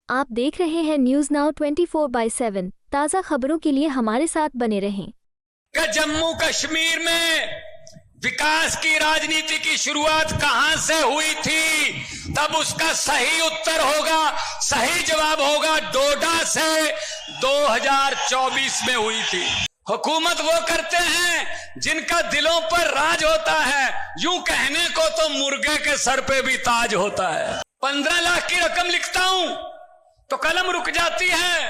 आप देख रहे हैं न्यूज नाउ 24/7। ताज़ा खबरों के लिए हमारे साथ बने रहें। जम्मू कश्मीर में विकास की राजनीति की शुरुआत कहां से हुई थी, तब उसका सही उत्तर होगा, सही जवाब होगा डोडा से 2024 में हुई थी। हुकूमत वो करते हैं जिनका दिलों पर राज होता है, यूं कहने को तो मुर्गे के सर पे भी ताज होता है। 15 लाख की रकम लिखता हूं तो कलम रुक जाती है,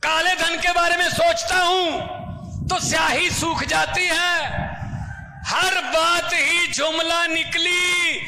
काले धन के बारे में सोचता हूं तो स्याही सूख जाती है। हर बात ही जुमला निकली,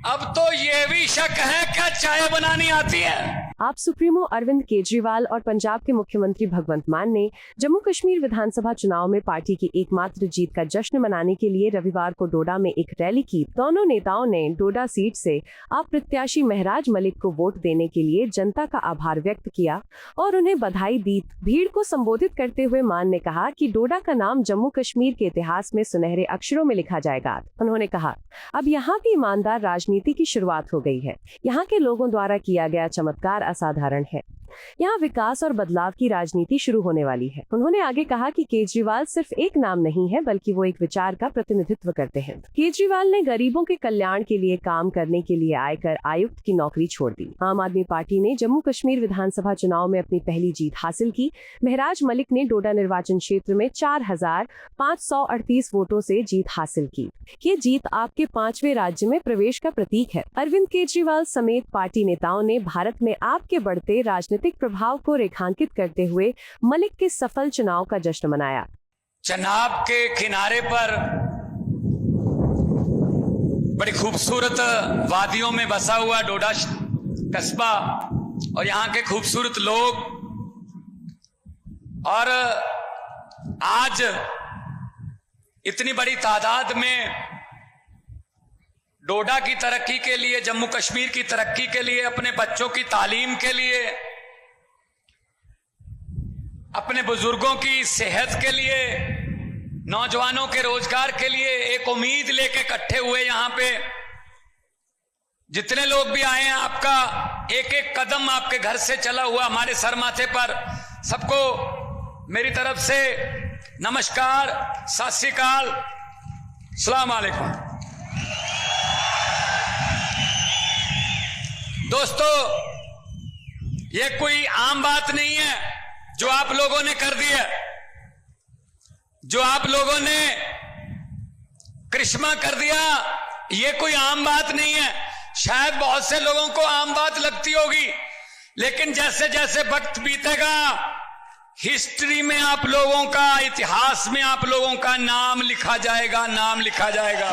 अब तो ये भी शक है क्या चाय बनानी आती है। आप सुप्रीमो अरविंद केजरीवाल और पंजाब के मुख्यमंत्री भगवंत मान ने जम्मू कश्मीर विधानसभा चुनाव में पार्टी की एकमात्र जीत का जश्न मनाने के लिए रविवार को डोडा में एक रैली की। दोनों नेताओं ने डोडा सीट से आप प्रत्याशी महराज मलिक को वोट देने के लिए जनता का आभार व्यक्त किया और उन्हें बधाई दी। भीड़ को संबोधित करते हुए मान ने कहा कि डोडा का नाम जम्मू कश्मीर के इतिहास में सुनहरे अक्षरों में लिखा जाएगा। उन्होंने कहा, अब यहाँ भी ईमानदार राजनीति की शुरुआत हो गई है। यहाँ के लोगों द्वारा किया गया चमत्कार असाधारण है। यहाँ विकास और बदलाव की राजनीति शुरू होने वाली है। उन्होंने आगे कहा कि केजरीवाल सिर्फ एक नाम नहीं है, बल्कि वो एक विचार का प्रतिनिधित्व करते हैं। केजरीवाल ने गरीबों के कल्याण के लिए काम करने के लिए आयकर आयुक्त की नौकरी छोड़ दी। आम आदमी पार्टी ने जम्मू कश्मीर विधानसभा चुनाव में अपनी पहली जीत हासिल की। महराज मलिक ने डोडा निर्वाचन क्षेत्र में 4,538 वोटों से जीत हासिल की। ये जीत आपके 5वें राज्य में प्रवेश का प्रतीक है। अरविंद केजरीवाल समेत पार्टी नेताओं ने भारत में आपके बढ़ते राजनीतिक प्रभाव को रेखांकित करते हुए मलिक के सफल चुनाव का जश्न मनाया। चनाब के किनारे पर बड़ी खूबसूरत वादियों में बसा हुआ डोडा कस्बा और यहाँ के खूबसूरत लोग, और आज इतनी बड़ी तादाद में डोडा की तरक्की के लिए, जम्मू कश्मीर की तरक्की के लिए, अपने बच्चों की तालीम के लिए, अपने बुजुर्गों की सेहत के लिए, नौजवानों के रोजगार के लिए एक उम्मीद लेके इकट्ठे हुए। यहां पे जितने लोग भी आए हैं, आपका एक एक कदम आपके घर से चला हुआ हमारे सर माथे पर। सबको मेरी तरफ से नमस्कार, सत श्री अकाल, अस्सलाम वालेकुम। दोस्तों, ये कोई आम बात नहीं है जो आप लोगों ने कर दिया, जो आप लोगों ने करिश्मा कर दिया। ये कोई आम बात नहीं है। शायद बहुत से लोगों को आम बात लगती होगी, लेकिन जैसे जैसे वक्त बीतेगा, हिस्ट्री में आप लोगों का, इतिहास में आप लोगों का नाम लिखा जाएगा, नाम लिखा जाएगा।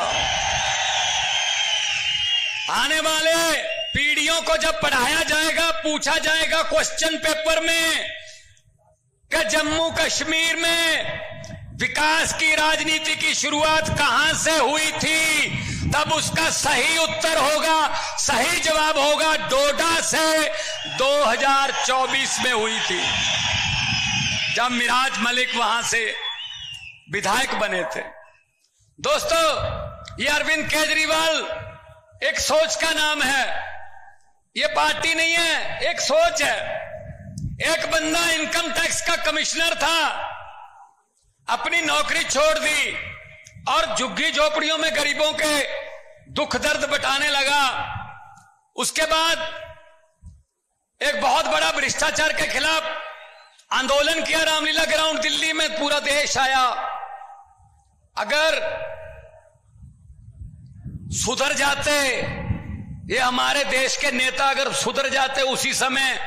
आने वाले पीढ़ियों को जब पढ़ाया जाएगा, पूछा जाएगा क्वेश्चन पेपर में कि जम्मू कश्मीर में विकास की राजनीति की शुरुआत कहां से हुई थी, तब उसका सही उत्तर होगा, सही जवाब होगा डोडा से 2024 में हुई थी, जब महराज मलिक वहां से विधायक बने थे। दोस्तों, ये अरविंद केजरीवाल एक सोच का नाम है, ये पार्टी नहीं है, एक सोच है। एक बंदा इनकम टैक्स का कमिश्नर था, अपनी नौकरी छोड़ दी और झुग्गी झोपड़ियों में गरीबों के दुख दर्द बटाने लगा। उसके बाद एक बहुत बड़ा भ्रष्टाचार के खिलाफ आंदोलन किया, रामलीला ग्राउंड दिल्ली में, पूरा देश आया। अगर सुधर जाते, ये हमारे देश के नेता अगर सुधर जाते उसी समय,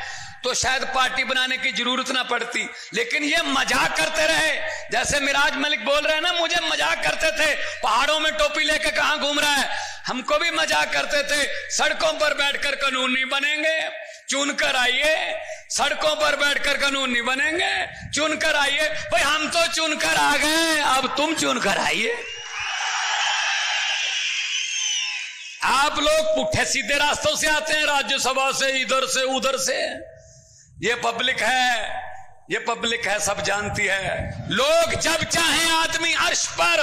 तो शायद पार्टी बनाने की जरूरत ना पड़ती। लेकिन ये मजाक करते रहे, जैसे महराज मलिक बोल रहे हैं ना, मुझे मजाक करते थे, पहाड़ों में टोपी लेके कहां घूम रहा है। हमको भी मजाक करते थे, सड़कों पर बैठकर कानून नहीं बनेंगे, चुन कर आइए। सड़कों पर बैठकर कानून नहीं बनेंगे, चुन कर आइए। भाई हम तो चुन कर आ गए, अब तुम चुन कर आइए। आप लोग पुट्ठे सीधे रास्तों से आते हैं, राज्यसभा से, इधर से उधर से। ये पब्लिक है, ये पब्लिक है, सब जानती है। लोग जब चाहें आदमी अर्श पर,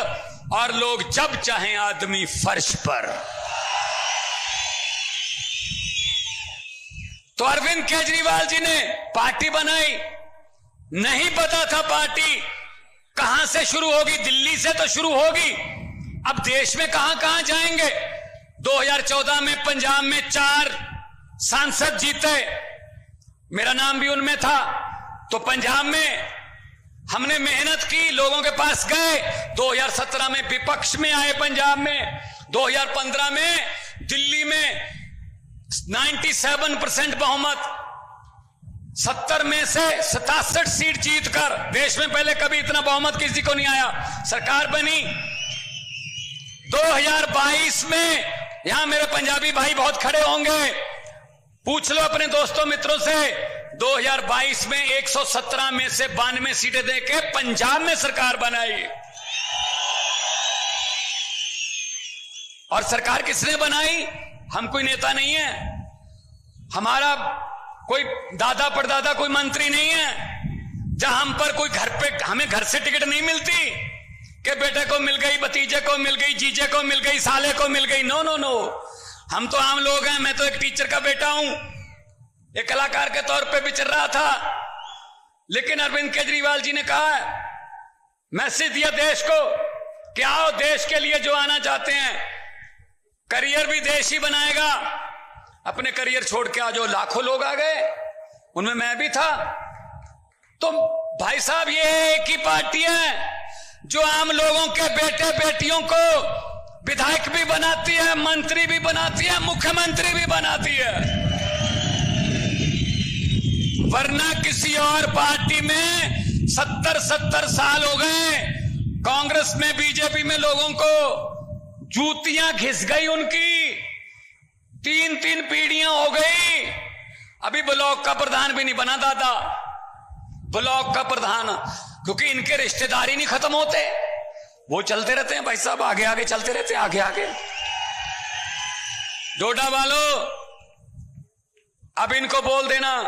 और लोग जब चाहें आदमी फर्श पर। तो अरविंद केजरीवाल जी ने पार्टी बनाई। नहीं पता था पार्टी कहां से शुरू होगी, दिल्ली से तो शुरू होगी, अब देश में कहां कहां जाएंगे। 2014 में पंजाब में 4 सांसद जीते, मेरा नाम भी उनमें था। तो पंजाब में हमने मेहनत की, लोगों के पास गए। 2017 में विपक्ष में आए पंजाब में। 2015 में दिल्ली में 97% बहुमत, 70 में से 67 सीट जीतकर, देश में पहले कभी इतना बहुमत किसी को नहीं आया, सरकार बनी। 2022 में, यहां मेरे पंजाबी भाई बहुत खड़े होंगे, पूछ लो अपने दोस्तों मित्रों से, 2022 में 117 में से 92 सीटें देके पंजाब में सरकार बनाई। और सरकार किसने बनाई? हम कोई नेता नहीं है, हमारा कोई दादा परदादा कोई मंत्री नहीं है, जहां हम पर कोई घर पे, हमें घर से टिकट नहीं मिलती कि बेटे को मिल गई, भतीजे को मिल गई, जीजे को मिल गई, साले को मिल गई। नो नो नो, हम तो आम लोग हैं। मैं तो एक टीचर का बेटा हूं, एक कलाकार के तौर पे विचर रहा था। लेकिन अरविंद केजरीवाल जी ने कहा, मैसेज दिया देश को कि आओ, देश के लिए जो आना चाहते हैं, करियर भी देश ही बनाएगा। अपने करियर छोड़ के आज लाखों लोग आ गए, उनमें मैं भी था। तो भाई साहब, ये एक ही पार्टी है जो आम लोगों के बेटे बेटियों को विधायक भी बनाती है, मंत्री भी बनाती है, मुख्यमंत्री भी बनाती है। वरना किसी और पार्टी में 70 साल हो गए, कांग्रेस में, बीजेपी में लोगों को जूतियां घिस गई उनकी, 3 पीढ़ियां हो गई। अभी ब्लॉक का प्रधान भी नहीं बना दादा, ब्लॉक का प्रधान, क्योंकि इनके रिश्तेदारी नहीं खत्म होते, वो चलते रहते हैं भाई साहब, आगे आगे चलते रहते हैं, आगे आगे। डोडा वालों, अब इनको बोल देना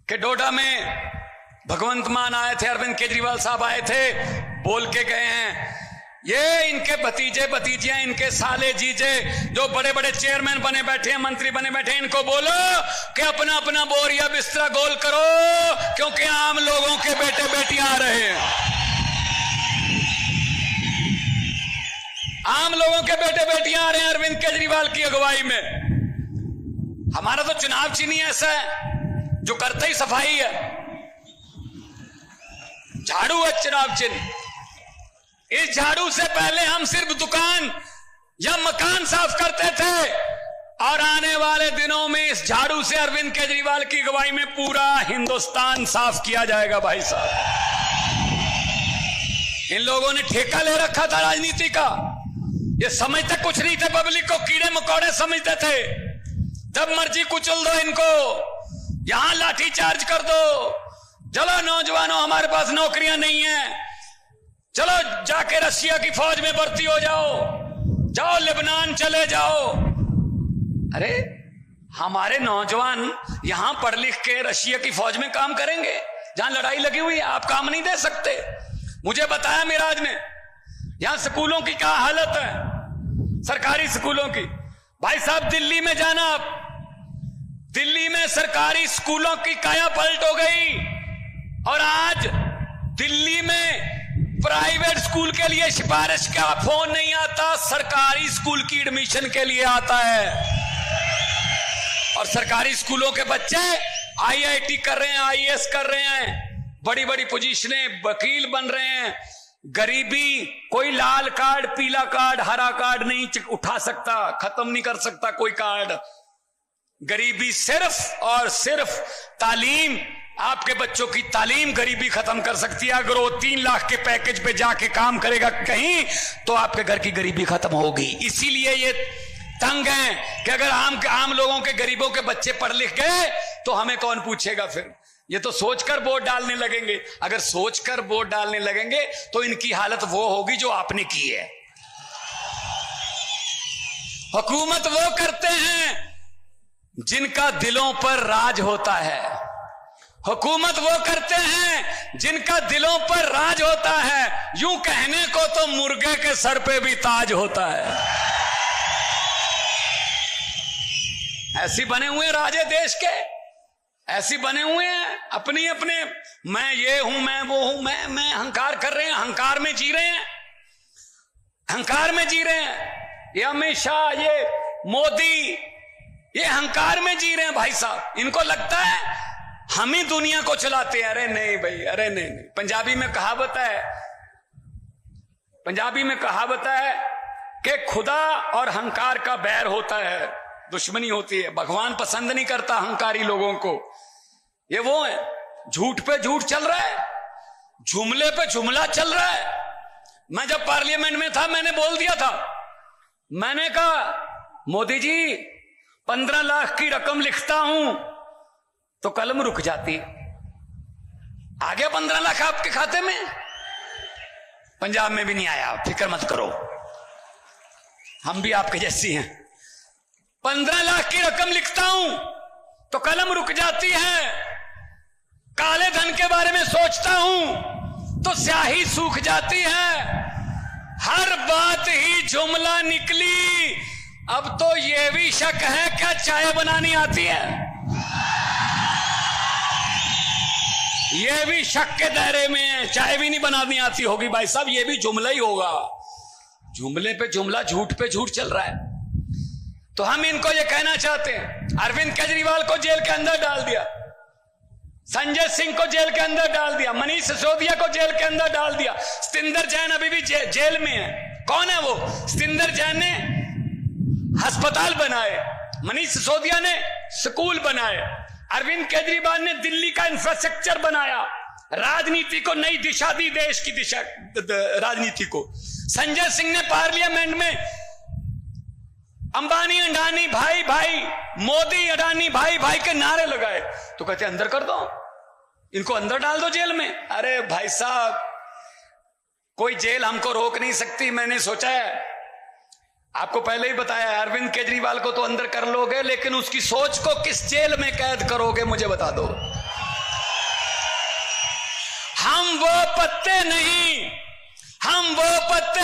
कि डोडा में भगवंत मान आए थे, अरविंद केजरीवाल साहब आए थे, बोल के गए हैं। ये इनके भतीजे भतीजियां, इनके साले जीजे जो बड़े बड़े चेयरमैन बने बैठे हैं, मंत्री बने बैठे हैं, इनको बोलो कि अपना अपना बोरिया बिस्तरा गोल करो, क्योंकि आम लोगों के बेटे बेटियां आ रहे हैं। आम लोगों के बेटे बेटियां आ रहे हैं अरविंद केजरीवाल की अगुवाई में। हमारा तो चुनाव चिन्ह ऐसा है जो करते ही सफाई है, झाड़ू है चुनाव चिन्ह। इस झाड़ू से पहले हम सिर्फ दुकान या मकान साफ करते थे, और आने वाले दिनों में इस झाड़ू से अरविंद केजरीवाल की अगुवाई में पूरा हिंदुस्तान साफ किया जाएगा। भाई साहब, इन लोगों ने ठेका ले रखा था राजनीति का, ये समझते कुछ नहीं थे, पब्लिक को कीड़े मकोड़े समझते थे। जब मर्जी कुचल दो इनको, यहां लाठी चार्ज कर दो, चलो नौजवानों हमारे पास नौकरियां नहीं है, चलो जाके रशिया की फौज में भर्ती हो जाओ, जाओ लेबनान चले जाओ। अरे हमारे नौजवान यहां पढ़ लिख के रशिया की फौज में काम करेंगे जहां लड़ाई लगी हुई है, आप काम नहीं दे सकते। मुझे बताया मिराज ने, यहां स्कूलों की क्या हालत है, सरकारी स्कूलों की। भाई साहब, दिल्ली में जाना, आप दिल्ली में सरकारी स्कूलों की काया पलट हो गई, और आज दिल्ली में प्राइवेट स्कूल के लिए सिफारिश का फोन नहीं आता, सरकारी स्कूल की एडमिशन के लिए आता है। और सरकारी स्कूलों के बच्चे आईआईटी कर रहे हैं, आईएएस कर रहे हैं, बड़ी बड़ी पोजीशनें, वकील बन रहे हैं। गरीबी, कोई लाल कार्ड, पीला कार्ड, हरा कार्ड नहीं उठा सकता, खत्म नहीं कर सकता कोई कार्ड। गरीबी सिर्फ और सिर्फ तालीम, आपके बच्चों की तालीम गरीबी खत्म कर सकती है। अगर वो 3 लाख के पैकेज पे जाके काम करेगा कहीं, तो आपके घर की गरीबी खत्म होगी। इसीलिए ये तंग है कि अगर आम लोगों के, गरीबों के बच्चे पढ़ लिख गए तो हमें कौन पूछेगा फिर। ये तो सोचकर वोट डालने लगेंगे, अगर सोचकर वोट डालने लगेंगे तो इनकी हालत वो होगी जो आपने की है। हुकूमत वो करते हैं जिनका दिलों पर राज होता है, हुकूमत वो करते हैं जिनका दिलों पर राज होता है। यूं कहने को तो मुर्गे के सर पे भी ताज होता है, ऐसी बने हुए हैं राजे देश के, ऐसी बने हुए हैं अपने मैं ये हूं, मैं वो हूं, मैं अहंकार कर रहे हैं, अहंकार में जी रहे हैं, अहंकार में जी रहे हैं। ये अमित शाह, ये मोदी, ये अहंकार में जी रहे हैं भाई साहब। इनको लगता है हम ही दुनिया को चलाते हैं। अरे नहीं भाई, अरे नहीं। पंजाबी में कहावत है कि खुदा और अहंकार का बैर होता है, दुश्मनी होती है। भगवान पसंद नहीं करता अहंकारी लोगों को। ये वो है, झूठ पे झूठ चल रहा है, जुमले पे जुमला चल रहा है। मैं जब पार्लियामेंट में था, मैंने बोल दिया था, मैंने कहा मोदी जी 15 लाख की रकम लिखता हूं तो कलम रुक जाती है। आ गया 15 लाख आपके खाते में? पंजाब में भी नहीं आया, फिक्र मत करो, हम भी आपके जैसी हैं। 15 लाख की रकम लिखता हूं तो कलम रुक जाती है। काले धन के बारे में सोचता हूं तो स्याही सूख जाती है। हर बात ही जुमला निकली। अब तो यह भी शक है क्या चाय बनानी आती है? यह भी शक के दायरे में है, चाय भी नहीं बनानी आती होगी भाई साहब। यह भी जुमला ही होगा, जुमले पे जुमला, झूठ पे झूठ चल रहा है। तो हम इनको यह कहना चाहते हैं, अरविंद केजरीवाल को जेल के अंदर डाल दिया, संजय सिंह को जेल के अंदर डाल दिया, मनीष सिसोदिया को जेल के अंदर डाल दिया, सतिंदर जैन अभी भी जेल में है। कौन है वो? सतिंदर जैन ने अस्पताल बनाए, मनीष सिसोदिया ने स्कूल बनाए, अरविंद केजरीवाल ने दिल्ली का इंफ्रास्ट्रक्चर बनाया, राजनीति को नई दिशा दी, देश की दिशा राजनीति को। संजय सिंह ने पार्लियामेंट में अंबानी अडानी भाई भाई, मोदी अडानी भाई भाई के नारे लगाए। तो कहते अंदर कर दो, इनको अंदर डाल दो जेल में। अरे भाई साहब, कोई जेल हमको रोक नहीं सकती। मैंने सोचा है, आपको पहले ही बताया है, अरविंद केजरीवाल को तो अंदर कर लोगे, लेकिन उसकी सोच को किस जेल में कैद करोगे मुझे बता दो। हम वो पत्ते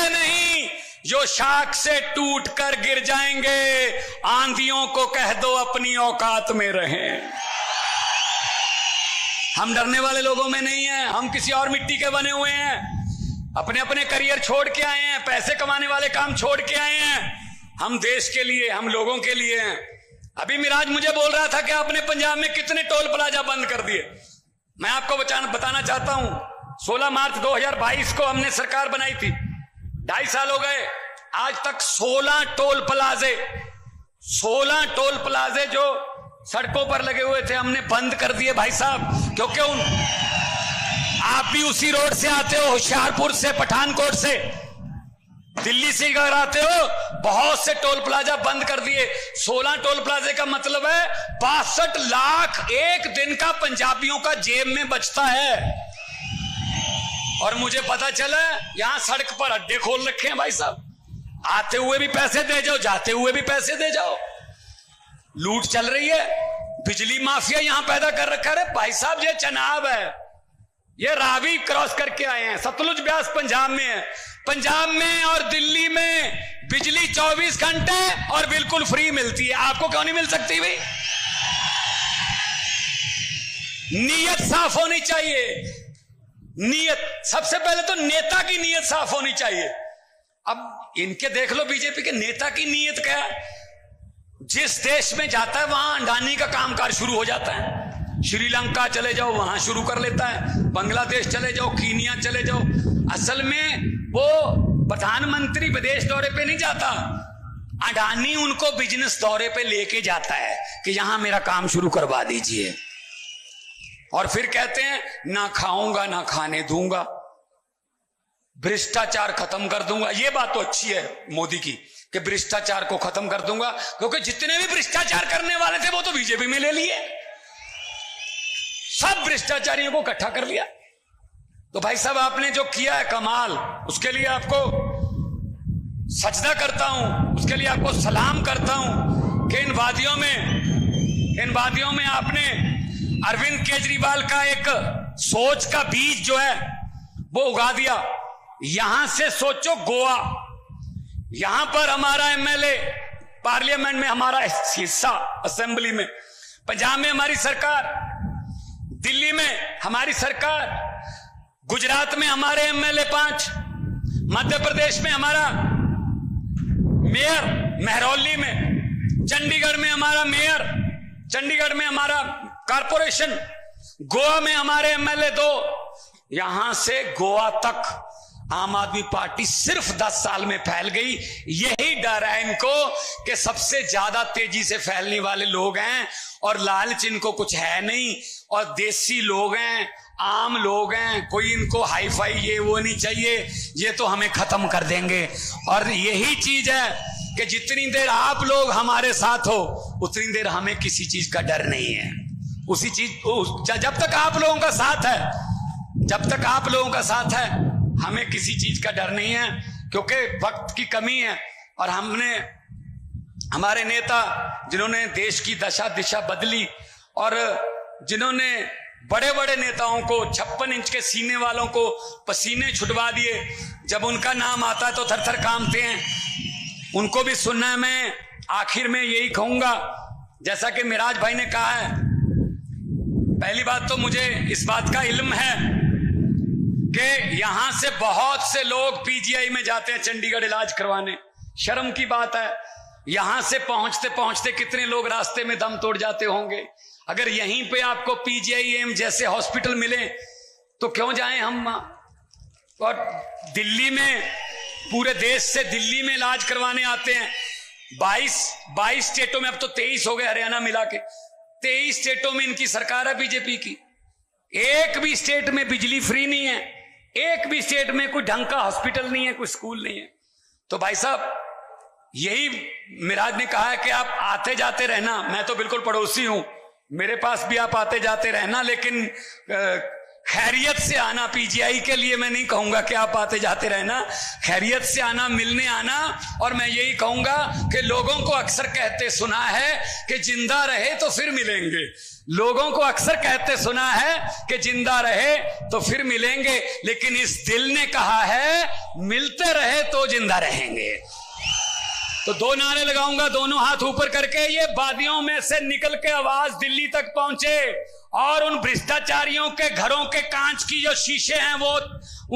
नहीं जो शाख से टूट कर गिर जाएंगे। आंधियों को कह दो अपनी औकात में रहें। हम डरने वाले लोगों में नहीं है, हम किसी और मिट्टी के बने हुए हैं। अपने अपने करियर छोड़ के आए हैं, पैसे कमाने वाले काम छोड़ के आए हैं। हम देश के लिए, हम लोगों के लिए हैं। अभी मिराज मुझे बोल रहा था कि आपने पंजाब में कितने टोल प्लाजा बंद कर दिए। मैं आपको बताना चाहता हूं, 16 मार्च 2022 को हमने सरकार बनाई थी, 2.5 साल हो गए। आज तक 16 टोल प्लाजे जो सड़कों पर लगे हुए थे हमने बंद कर दिए भाई साहब। क्योंकि आप भी उसी रोड से आते हो, होशियारपुर से, पठानकोट से, दिल्ली से अगर आते हो, बहुत से टोल प्लाजा बंद कर दिए। 16 टोल प्लाजे का मतलब है 62 लाख एक दिन का पंजाबियों का जेब में बचता है। और मुझे पता चला यहां सड़क पर अड्डे खोल रखे हैं भाई साहब। आते हुए भी पैसे दे जाओ, जाते हुए भी पैसे दे जाओ, लूट चल रही है। बिजली माफिया यहां पैदा कर रखा है। भाई साहब, ये चनाब है, ये रावी क्रॉस करके आए हैं, सतलुज ब्यास पंजाब में है। पंजाब में और दिल्ली में बिजली 24 घंटे और बिल्कुल फ्री मिलती है। आपको क्यों नहीं मिल सकती भाई? नीयत साफ होनी चाहिए। नीयत सबसे पहले तो नेता की नीयत साफ होनी चाहिए। अब इनके देख लो, बीजेपी के नेता की नीयत क्या है? जिस देश में जाता है वहां अडानी का कामकाज शुरू हो जाता है। श्रीलंका चले जाओ, वहां शुरू कर लेता है। बांग्लादेश चले जाओ, कीनिया चले जाओ। असल में वो प्रधानमंत्री विदेश दौरे पे नहीं जाता, अडानी उनको बिजनेस दौरे पे लेके जाता है कि यहां मेरा काम शुरू करवा दीजिए। और फिर कहते हैं ना खाऊंगा ना खाने दूंगा, भ्रष्टाचार खत्म कर दूंगा। ये बात तो अच्छी है मोदी की कि भ्रष्टाचार को खत्म कर दूंगा, क्योंकि जितने भी भ्रष्टाचार करने वाले थे वो तो बीजेपी में ले लिए, सब भ्रष्टाचारियों को इकट्ठा कर लिया। तो भाई साहब, आपने जो किया है कमाल, उसके लिए आपको सजदा करता हूं, उसके लिए आपको सलाम करता हूं कि इन वादियों में आपने अरविंद केजरीवाल का एक सोच का बीज जो है वो उगा दिया। यहां से सोचो गोवा, यहां पर हमारा एमएलए पार्लियामेंट में हमारा हिस्सा, असेंबली में, पंजाब में हमारी सरकार, दिल्ली में हमारी सरकार, गुजरात में हमारे एमएलए 5, मध्य प्रदेश में हमारा मेयर महरौली में, चंडीगढ़ में हमारा मेयर, चंडीगढ़ में हमारा कारपोरेशन, गोवा में हमारे एमएलए 2। यहां से गोवा तक आम आदमी पार्टी सिर्फ 10 साल में फैल गई। यही डर है इनको कि सबसे ज्यादा तेजी से फैलने वाले लोग हैं और लालच इनको कुछ है नहीं, और देसी लोग हैं, आम लोग हैं, कोई इनको हाई फाई ये वो नहीं चाहिए, ये तो हमें खत्म कर देंगे। और यही चीज है कि जितनी देर आप लोग हमारे साथ हो उतनी देर हमें किसी चीज का डर नहीं है। उसी चीज जब तक आप लोगों का साथ है, जब तक आप लोगों का साथ है, हमें किसी चीज का डर नहीं है, क्योंकि वक्त की कमी है। और हमने, हमारे नेता जिन्होंने देश की दशा दिशा बदली और जिन्होंने बड़े बड़े नेताओं को, 56 इंच के सीने वालों को पसीने छुटवा दिए, जब उनका नाम आता है तो थर थर कांपते हैं, उनको भी सुनना है। मैं आखिर में यही कहूंगा, जैसा कि मिराज भाई ने कहा है, पहली बात तो मुझे इस बात का इल्म है कि यहां से बहुत से लोग पीजीआई में जाते हैं चंडीगढ़ इलाज करवाने। शर्म की बात है, यहां से पहुंचते पहुंचते कितने लोग रास्ते में दम तोड़ जाते होंगे। अगर यहीं पे आपको पीजीआई एम जैसे हॉस्पिटल मिले तो क्यों जाएं हम। और दिल्ली में, पूरे देश से दिल्ली में इलाज करवाने आते हैं। 22 स्टेटों में, अब तो 23 हो गए हरियाणा मिला के, 23 स्टेटों में इनकी सरकार है बीजेपी की। एक भी स्टेट में बिजली फ्री नहीं है, एक भी स्टेट में कोई ढंग का हॉस्पिटल नहीं है, कोई स्कूल नहीं है। तो भाई साहब, यही मिराज ने कहा है कि आप आते जाते रहना। मैं तो बिल्कुल पड़ोसी हूं, मेरे पास भी आप आते जाते रहना, लेकिन खैरियत से आना। पीजीआई के लिए मैं नहीं कहूंगा कि आप आते जाते रहना, खैरियत से आना, मिलने आना। और मैं यही कहूंगा कि लोगों को अक्सर कहते सुना है कि जिंदा रहे तो फिर मिलेंगे, लोगों को अक्सर कहते सुना है कि जिंदा रहे तो फिर मिलेंगे, लेकिन इस दिल ने कहा है मिलते रहे तो जिंदा रहेंगे। तो 2 नारे लगाऊंगा, दोनों हाथ ऊपर करके। ये वादियों में से निकल के आवाज दिल्ली तक पहुंचे और उन भ्रष्टाचारियों के घरों के कांच की जो शीशे हैं वो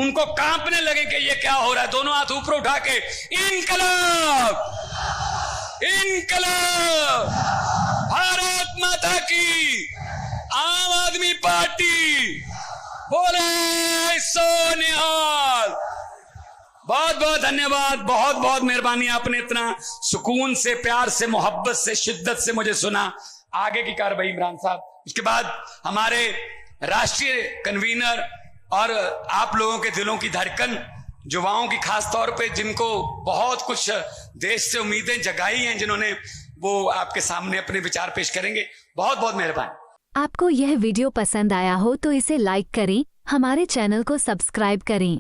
उनको कांपने लगे कि ये क्या हो रहा है। दोनों हाथ ऊपर उठा के इनकलाब, इनकलाब, भारत माता की, आम आदमी पार्टी, बोले सो निहाल। बहुत बहुत धन्यवाद, बहुत बहुत मेहरबानी, आपने इतना सुकून से, प्यार से, मोहब्बत से, शिद्दत से मुझे सुना। आगे की कार्रवाई इमरान साहब, उसके बाद हमारे राष्ट्रीय कन्वीनर और आप लोगों के दिलों की धड़कन, युवाओं की खास तौर पे, जिनको बहुत कुछ देश से उम्मीदें जगाई हैं, जिन्होंने, वो आपके सामने अपने विचार पेश करेंगे। बहुत बहुत मेहरबानी। आपको यह वीडियो पसंद आया हो तो इसे लाइक करें, हमारे चैनल को सब्सक्राइब करें।